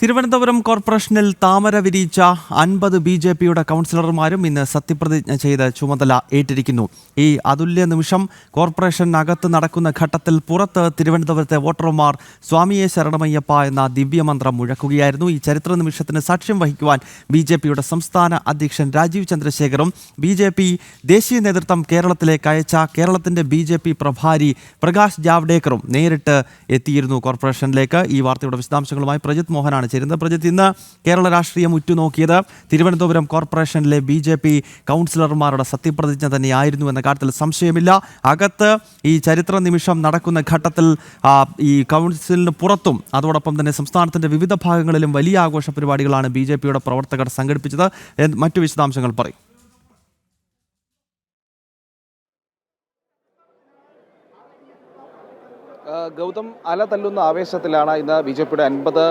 തിരുവനന്തപുരം കോർപ്പറേഷനിൽ താമര വിരിയിച്ച 50 BJPയുടെ കൗൺസിലർമാരും ഇന്ന് സത്യപ്രതിജ്ഞ ചെയ്ത് ചുമതല ഏറ്റിരിക്കുന്നു. ഈ അതുല്യ നിമിഷം കോർപ്പറേഷനകത്ത് നടക്കുന്ന ഘട്ടത്തിൽ പുറത്ത് തിരുവനന്തപുരത്തെ വോട്ടർമാർ സ്വാമിയെ ശരണമയ്യപ്പ എന്ന ദിവ്യമന്ത്രം മുഴക്കുകയായിരുന്നു. ഈ ചരിത്ര നിമിഷത്തിന് സാക്ഷ്യം വഹിക്കുവാൻ BJPയുടെ സംസ്ഥാന അധ്യക്ഷൻ രാജീവ് ചന്ദ്രശേഖറും BJP ദേശീയ നേതൃത്വം കേരളത്തിലേക്ക് അയച്ച കേരളത്തിന്റെ BJP പ്രഭാരി പ്രകാശ് ജാവ്ദേക്കറും നേരിട്ട് എത്തിയിരുന്നു കോർപ്പറേഷനിലേക്ക്. ഈ വാർത്തയുടെ വിശദാംശങ്ങളുമായി പ്രജിത് മോഹനാണ് ചേരുന്നത്. പ്രജിത്ത്, ഇന്ന് കേരള രാഷ്ട്രീയം ഉറ്റുനോക്കിയത് തിരുവനന്തപുരം കോർപ്പറേഷനിലെ BJP കൗൺസിലർമാരുടെ സത്യപ്രതിജ്ഞ തന്നെയായിരുന്നു എന്ന കാര്യത്തിൽ സംശയമില്ല. അകത്ത് ഈ ചരിത്ര നിമിഷം നടക്കുന്ന ഘട്ടത്തിൽ ഈ കൗൺസിലിന് പുറത്തും അതോടൊപ്പം തന്നെ സംസ്ഥാനത്തിന്റെ വിവിധ ഭാഗങ്ങളിലും വലിയ ആഘോഷ പരിപാടികളാണ് BJPയുടെ പ്രവർത്തകർ സംഘടിപ്പിച്ചത്. മറ്റു വിശദാംശങ്ങൾ പറയും. ഗൗതം, അല തല്ലുന്ന ആവേശത്തിലാണ് ഇന്ന് BJPയുടെ 50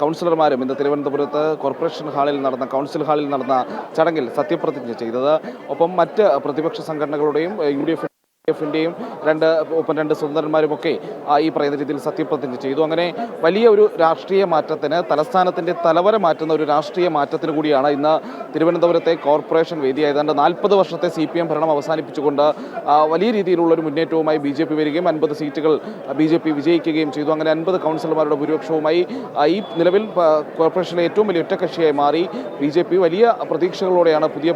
കൗൺസിലർമാരും ഇന്ന് തിരുവനന്തപുരത്ത് കോർപ്പറേഷൻ ഹാളിൽ നടന്ന കൗൺസിൽ ഹാളിൽ നടന്ന ചടങ്ങിൽ സത്യപ്രതിജ്ഞ ചെയ്തത്. ഒപ്പം മറ്റ് പ്രതിപക്ഷ സംഘടനകളുടെയും UDF-ന്റെയും രണ്ട് സ്വതന്ത്രന്മാരുമൊക്കെ ഈ പറയുന്ന രീതിയിൽ സത്യപ്രതിജ്ഞ ചെയ്തു. അങ്ങനെ വലിയ ഒരു രാഷ്ട്രീയ മാറ്റത്തിന്, തലസ്ഥാനത്തിൻ്റെ തലവര മാറ്റുന്ന ഒരു രാഷ്ട്രീയ മാറ്റത്തിന് കൂടിയാണ് ഇന്ന് തിരുവനന്തപുരത്തെ കോർപ്പറേഷൻ വേദി. ഏതാണ്ട് 40 വർഷത്തെ CPM ഭരണം അവസാനിപ്പിച്ചുകൊണ്ട് വലിയ രീതിയിലുള്ള ഒരു മുന്നേറ്റവുമായി BJP വരികയും 50 സീറ്റുകൾ BJP വിജയിക്കുകയും ചെയ്തു. അങ്ങനെ 50 കൗൺസിലർമാരുടെ ഭൂരിപക്ഷവുമായി ഈ നിലവിൽ കോർപ്പറേഷനിലെ ഏറ്റവും വലിയ ഒറ്റക്കക്ഷിയായി മാറി BJP. വലിയ പ്രതീക്ഷകളോടെയാണ് പുതിയ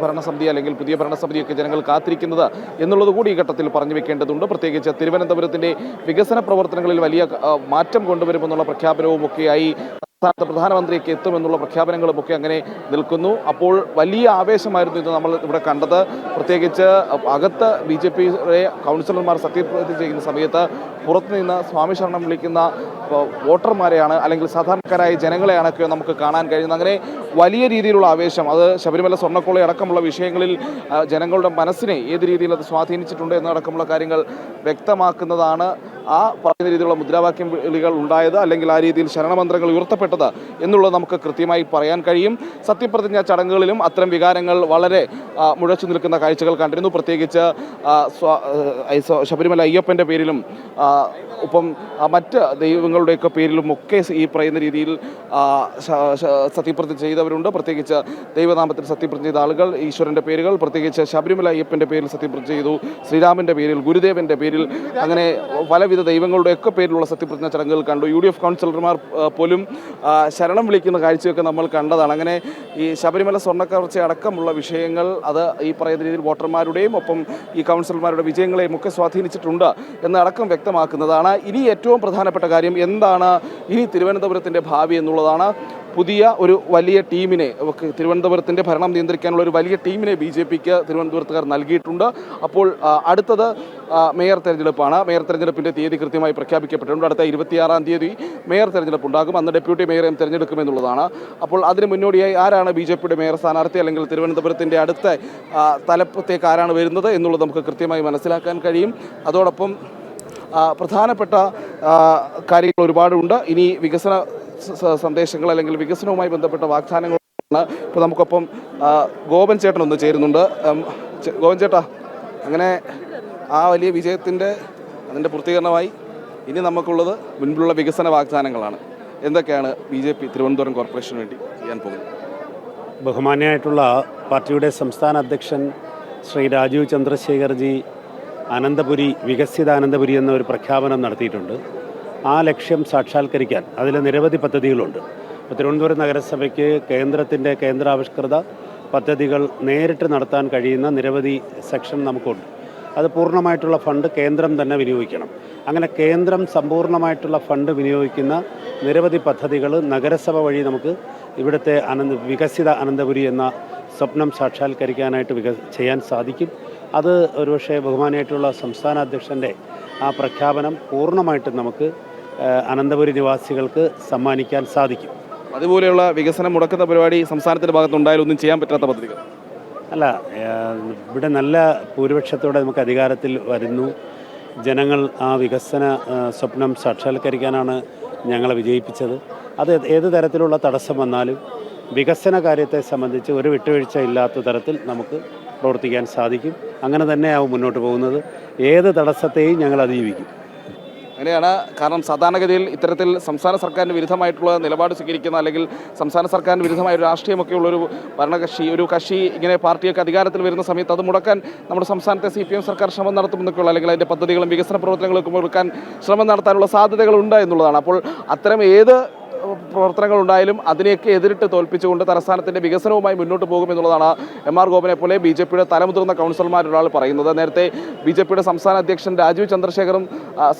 ഭരണസമിതിയൊക്കെ ജനങ്ങൾ കാത്തിരിക്കുന്നത് എന്നുള്ളത് കൂടി ഈ ഘട്ടത്തിൽ പറഞ്ഞു വെക്കേണ്ടതുണ്ട്. പ്രത്യേകിച്ച് തിരുവനന്തപുരത്തിന്റെ വികസന പ്രവർത്തനങ്ങളിൽ വലിയ മാറ്റം കൊണ്ടുവരുമെന്നുള്ള പ്രഖ്യാപനവുമൊക്കെയായി പ്രധാനമന്ത്രിക്ക് എത്തുമെന്നുള്ള പ്രഖ്യാപനങ്ങളുമൊക്കെ അങ്ങനെ നിൽക്കുന്നു. അപ്പോൾ വലിയ ആവേശമായിരുന്നു ഇത് നമ്മൾ ഇവിടെ കണ്ടത്. പ്രത്യേകിച്ച് അകത്ത് BJPയുടെ കൗൺസിലർമാർ സത്യപ്രതിജ്ഞ ചെയ്യുന്ന സമയത്ത് പുറത്തുനിന്ന് സ്വാമി ശരണം വിളിക്കുന്ന വോട്ടർമാരെയാണ്, അല്ലെങ്കിൽ സാധാരണക്കാരായ ജനങ്ങളെയാണൊക്കെ നമുക്ക് കാണാൻ കഴിയുന്നത്. അങ്ങനെ വലിയ രീതിയിലുള്ള ആവേശം, അത് ശബരിമല സ്വർണ്ണക്കൊള്ള അടക്കമുള്ള വിഷയങ്ങളിൽ ജനങ്ങളുടെ മനസ്സിനെ ഏത് രീതിയിൽ അത് സ്വാധീനിച്ചിട്ടുണ്ട് എന്നടക്കമുള്ള കാര്യങ്ങൾ വ്യക്തമാക്കുന്നതാണ് ആ പറയുന്ന രീതിയിലുള്ള മുദ്രാവാക്യം വിളികൾ ഉണ്ടായത്, അല്ലെങ്കിൽ ആ രീതിയിൽ ശരണമന്ത്രങ്ങൾ ഉയർത്തപ്പെട്ടത് എന്നുള്ളത് നമുക്ക് കൃത്യമായി പറയാൻ കഴിയും. സത്യപ്രതിജ്ഞാ ചടങ്ങുകളിലും അത്തരം വികാരങ്ങൾ വളരെ മുഴച്ചു നിൽക്കുന്ന കാഴ്ചകൾ കണ്ടിരുന്നു. പ്രത്യേകിച്ച് ശബരിമല അയ്യപ്പൻ്റെ പേരിലും ഒപ്പം മറ്റ് ദൈവങ്ങളുടെയൊക്കെ പേരിലും ഒക്കെ ഈ പറയുന്ന രീതിയിൽ സത്യപ്രതിജ്ഞ ചെയ്തവരുണ്ട്. പ്രത്യേകിച്ച് ദൈവനാമത്തിൽ സത്യപ്രതിജ്ഞ ചെയ്ത ആളുകൾ, ഈശ്വരൻ്റെ പേരുകൾ, പ്രത്യേകിച്ച് ശബരിമല അയ്യപ്പൻ്റെ പേരിൽ സത്യപ്രതിജ്ഞ ചെയ്തു, ശ്രീരാമൻ്റെ പേരിൽ, ഗുരുദേവൻ്റെ പേരിൽ, അങ്ങനെ പലവിധ ദൈവങ്ങളുടെയൊക്കെ പേരിലുള്ള സത്യപ്രതിജ്ഞ ചടങ്ങുകൾ കണ്ടു. UDF കൗൺസിലർമാർ പോലും ശരണം വിളിക്കുന്ന കാഴ്ചയൊക്കെ നമ്മൾ കണ്ടതാണ്. അങ്ങനെ ഈ ശബരിമല സ്വർണ്ണക്കവർച്ച അടക്കമുള്ള വിഷയങ്ങൾ അത് ഈ പറയുന്ന രീതിയിൽ വോട്ടർമാരുടെയും ഒപ്പം ഈ കൗൺസിലർമാരുടെ വിജയങ്ങളെയും ഒക്കെ സ്വാധീനിച്ചിട്ടുണ്ട് എന്നടക്കം വ്യക്തമാക്കുന്നതാണ്. ഇനി ഏറ്റവും പ്രധാനപ്പെട്ട കാര്യം എന്താണ് ഇനി തിരുവനന്തപുരത്തിൻ്റെ ഭാവി എന്നുള്ളതാണ്. പുതിയ ഒരു വലിയ ടീമിനെ, തിരുവനന്തപുരത്തിൻ്റെ ഭരണം നിയന്ത്രിക്കാനുള്ള ഒരു വലിയ ടീമിനെ BJPക്ക് തിരുവനന്തപുരത്തുകാർ നൽകിയിട്ടുണ്ട്. അപ്പോൾ അടുത്തത് മേയർ തെരഞ്ഞെടുപ്പാണ്. മേയർ തെരഞ്ഞെടുപ്പിൻ്റെ തീയതി കൃത്യമായി പ്രഖ്യാപിക്കപ്പെട്ടിട്ടുണ്ട്. അടുത്ത 26-ാം തീയതി മേയർ തെരഞ്ഞെടുപ്പ് ഉണ്ടാകും. അന്ന് ഡെപ്യൂട്ടി മേയറെയും തിരഞ്ഞെടുക്കുമെന്നുള്ളതാണ്. അപ്പോൾ അതിന് മുന്നോടിയായി ആരാണ് BJPയുടെ മേയർ സ്ഥാനാർത്ഥി, അല്ലെങ്കിൽ തിരുവനന്തപുരത്തിൻ്റെ അടുത്ത തലപ്പത്തേക്ക് ആരാണ് വരുന്നത് എന്നുള്ളത് നമുക്ക് കൃത്യമായി മനസ്സിലാക്കാൻ കഴിയും. അതോടൊപ്പം പ്രധാനപ്പെട്ട കാര്യങ്ങൾ ഒരുപാടുണ്ട്. ഇനി വികസന സന്ദേശങ്ങൾ, അല്ലെങ്കിൽ വികസനവുമായി ബന്ധപ്പെട്ട വാഗ്ദാനങ്ങളാണ്. ഇപ്പോൾ നമുക്കൊപ്പം ഗോപൻ ചേട്ടൻ ഒന്ന് ചേരുന്നുണ്ട്. ഗോപൻ ചേട്ടാ, അങ്ങനെ ആ വലിയ വിജയത്തിൻ്റെ അതിൻ്റെ പൂർത്തീകരണമായി ഇനി നമുക്കുള്ളത് മുൻപിലുള്ള വികസന വാഗ്ദാനങ്ങളാണ്. എന്തൊക്കെയാണ് BJP തിരുവനന്തപുരം കോർപ്പറേഷന് വേണ്ടി ചെയ്യാൻ പോകുന്നത്? ബഹുമാന്യമായിട്ടുള്ള പാർട്ടിയുടെ സംസ്ഥാന അധ്യക്ഷൻ ശ്രീ രാജീവ് ചന്ദ്രശേഖർജി വികസിത അനന്തപുരി എന്ന ഒരു പ്രഖ്യാപനം നടത്തിയിട്ടുണ്ട്. ആ ലക്ഷ്യം സാക്ഷാത്കരിക്കാൻ അതിൽ നിരവധി പദ്ധതികളുണ്ട്. ഇപ്പോൾ തിരുവനന്തപുരം നഗരസഭയ്ക്ക് കേന്ദ്രാവിഷ്കൃത പദ്ധതികൾ നേരിട്ട് നടത്താൻ കഴിയുന്ന നിരവധി സെക്ഷൻ നമുക്കുണ്ട്. അത് പൂർണ്ണമായിട്ടുള്ള ഫണ്ട് കേന്ദ്രം തന്നെ വിനിയോഗിക്കണം. അങ്ങനെ കേന്ദ്രം സമ്പൂർണ്ണമായിട്ടുള്ള ഫണ്ട് വിനിയോഗിക്കുന്ന നിരവധി പദ്ധതികൾ നഗരസഭ വഴി നമുക്ക് ഇവിടുത്തെ വികസിത അനന്തപുരി എന്ന സ്വപ്നം സാക്ഷാത്കരിക്കാനായിട്ട് ചെയ്യാൻ സാധിക്കും. അത് ഒരുപക്ഷെ ബഹുമാനിയായിട്ടുള്ള സംസ്ഥാന അധ്യക്ഷൻ്റെ ആ പ്രഖ്യാപനം പൂർണ്ണമായിട്ടും നമുക്ക് അനന്തപുരി നിവാസികൾക്ക് സമ്മാനിക്കാൻ സാധിക്കും. അതുപോലെയുള്ള വികസനം മുടക്കുന്ന പരിപാടി സംസ്ഥാനത്തിൻ്റെ ഭാഗത്തുണ്ടായാലും ഒന്നും ചെയ്യാൻ പറ്റാത്ത പദ്ധതികൾ അല്ല. ഇവിടെ നല്ല ഭൂരിപക്ഷത്തോടെ നമുക്ക് അധികാരത്തിൽ വരുന്നു. ജനങ്ങൾ ആ വികസന സ്വപ്നം സാക്ഷാത്കരിക്കാനാണ് ഞങ്ങളെ വിജയിപ്പിച്ചത്. അത് ഏത് തരത്തിലുള്ള തടസ്സം വന്നാലും വികസന കാര്യത്തെ സംബന്ധിച്ച് ഒരു വിട്ടുവീഴ്ച ഇല്ലാത്ത തരത്തിൽ നമുക്ക് പ്രവർത്തിക്കാൻ സാധിക്കും. അങ്ങനെ തന്നെയാവും മുന്നോട്ട് പോകുന്നത്. ഏത് തടസ്സത്തെയും ഞങ്ങൾ അതിജീവിക്കും. അങ്ങനെയാണ്. കാരണം സാധാരണഗതിയിൽ ഇത്തരത്തിൽ സംസ്ഥാന സർക്കാരിന് വിരുദ്ധമായിട്ടുള്ള നിലപാട് സ്വീകരിക്കുന്ന അല്ലെങ്കിൽ സംസ്ഥാന സർക്കാരിന് വിരുദ്ധമായ ഒരു രാഷ്ട്രീയമൊക്കെ ഉള്ളൊരു ഒരു കക്ഷി ഇങ്ങനെ പാർട്ടിയൊക്കെ അധികാരത്തിൽ വരുന്ന സമയത്ത് അത് മുടക്കാൻ നമ്മുടെ സംസ്ഥാനത്തെ CPM സർക്കാർ ശ്രമം നടത്തുമെന്നൊക്കെയുള്ള അല്ലെങ്കിൽ അതിൻ്റെ പദ്ധതികളും വികസന പ്രവർത്തനങ്ങളൊക്കെ മുടക്കാൻ ശ്രമം നടത്താനുള്ള സാധ്യതകളുണ്ട് എന്നുള്ളതാണ്. അപ്പോൾ അത്തരം ഏത് പ്രവർത്തനങ്ങൾ ഉണ്ടായാലും അതിനെയൊക്കെ എതിരിട്ട് തോൽപ്പിച്ചുകൊണ്ട് തലസ്ഥാനത്തിൻ്റെ വികസനവുമായി മുന്നോട്ട് പോകുമെന്നുള്ളതാണ് MR ഗോപനെ പോലെ BJPയുടെ തലമുതിർന്ന കൗൺസിലർമാരൊരാൾ പറയുന്നത്. നേരത്തെ BJPയുടെ സംസ്ഥാന അധ്യക്ഷൻ രാജീവ് ചന്ദ്രശേഖറും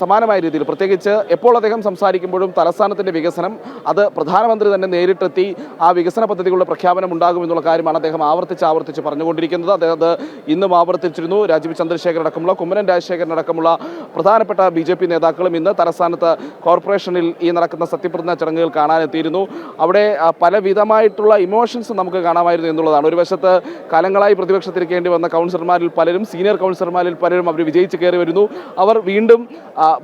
സമാനമായ രീതിയിൽ പ്രത്യേകിച്ച് എപ്പോൾ അദ്ദേഹം സംസാരിക്കുമ്പോഴും തലസ്ഥാനത്തിൻ്റെ വികസനം അത് പ്രധാനമന്ത്രി തന്നെ നേരിട്ടെത്തി ആ വികസന പദ്ധതികളുടെ പ്രഖ്യാപനം ഉണ്ടാകുമെന്നുള്ള കാര്യമാണ് അദ്ദേഹം ആവർത്തിച്ച് പറഞ്ഞുകൊണ്ടിരിക്കുന്നത്. അദ്ദേഹം അത് ഇന്നും ആവർത്തിച്ചിരുന്നു. രാജീവ് ചന്ദ്രശേഖർ അടക്കമുള്ള കുമ്മനം രാജശേഖരൻ അടക്കമുള്ള പ്രധാനപ്പെട്ട BJP നേതാക്കളും ഇന്ന് തലസ്ഥാനത്ത് കോർപ്പറേഷനിൽ ഈ നടക്കുന്ന സത്യപ്രതിജ്ഞാ ചടങ്ങുകൾ കാണാനെത്തിയിരുന്നു. അവിടെ പലവിധമായിട്ടുള്ള ഇമോഷൻസ് നമുക്ക് കാണാമായിരുന്നു എന്നുള്ളതാണ്. ഒരു വശത്ത് കാലങ്ങളായി പ്രതിപക്ഷത്തിരിക്കേണ്ടി വന്ന കൗൺസിലർമാരിൽ പലരും, സീനിയർ കൗൺസിലർമാരിൽ പലരും അവർ വിജയിച്ച് കയറി വരുന്നു. അവർ വീണ്ടും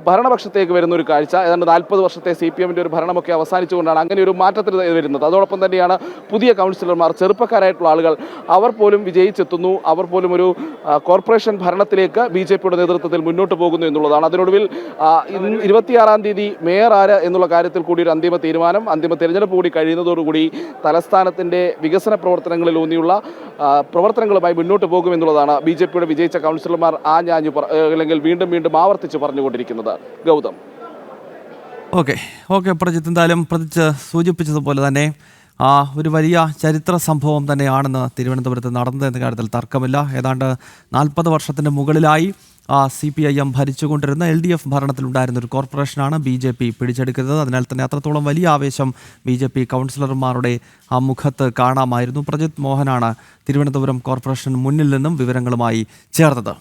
ഭരണപക്ഷത്തേക്ക് വരുന്ന ഒരു കാഴ്ച. ഏതാണ്ട് 40 വർഷത്തെ CPMൻ്റെ ഒരു ഭരണമൊക്കെ അവസാനിച്ചുകൊണ്ടാണ് അങ്ങനെ ഒരു മാറ്റത്തിൽ വരുന്നത്. അതോടൊപ്പം തന്നെയാണ് പുതിയ കൗൺസിലർമാർ, ചെറുപ്പക്കാരായിട്ടുള്ള ആളുകൾ, അവർ പോലും വിജയിച്ചെത്തുന്നു. അവർ പോലും ഒരു കോർപ്പറേഷൻ ഭരണത്തിലേക്ക് BJPയുടെ നേതൃത്വത്തിൽ മുന്നോട്ട് പോകുന്നു എന്നുള്ളതാണ്. അതിനൊടുവിൽ 26-ാം തീയതി മേയർ ആര് എന്നുള്ള കാര്യത്തിൽ കൂടി ഒരു അന്തിമ തെരഞ്ഞെടുപ്പ് കൂടി കഴിയുന്നതോടുകൂടി തലസ്ഥാനത്തിൻ്റെ വികസന പ്രവർത്തനങ്ങളിൽ ഊന്നിയുള്ള പ്രവർത്തനങ്ങളുമായി മുന്നോട്ട് പോകുമെന്നുള്ളതാണ് BJPയുടെ വിജയിച്ച കൗൺസിലർമാർ അല്ലെങ്കിൽ വീണ്ടും ആവർത്തിച്ച് പറഞ്ഞുകൊണ്ടിരിക്കുന്നത്. ഗൗതം. ഓക്കെ പ്രജിത്ത്, എന്തായാലും പ്രജിത്ത് സൂചിപ്പിച്ചതുപോലെ തന്നെ ഒരു വലിയ ചരിത്ര സംഭവം തന്നെയാണെന്ന് തിരുവനന്തപുരത്ത് നടന്നത് എന്ന കാര്യത്തിൽ തർക്കമില്ല. ഏതാണ്ട് 40 വർഷത്തിന് മുകളിലായി CPIM ഭരിച്ചുകൊണ്ടിരുന്ന LDF ഭരണത്തിലുണ്ടായിരുന്ന ഒരു കോർപ്പറേഷനാണ് BJP പിടിച്ചെടുക്കുന്നത്. അതിനാൽ തന്നെ അത്രത്തോളം വലിയ ആവേശം BJP കൗൺസിലർമാരുടെ മുഖത്ത് കാണാമായിരുന്നു. പ്രജിത്ത് മോഹനാണ് തിരുവനന്തപുരം കോർപ്പറേഷൻ മുന്നിൽ നിന്നും വിവരങ്ങളുമായി ചേർന്നത്.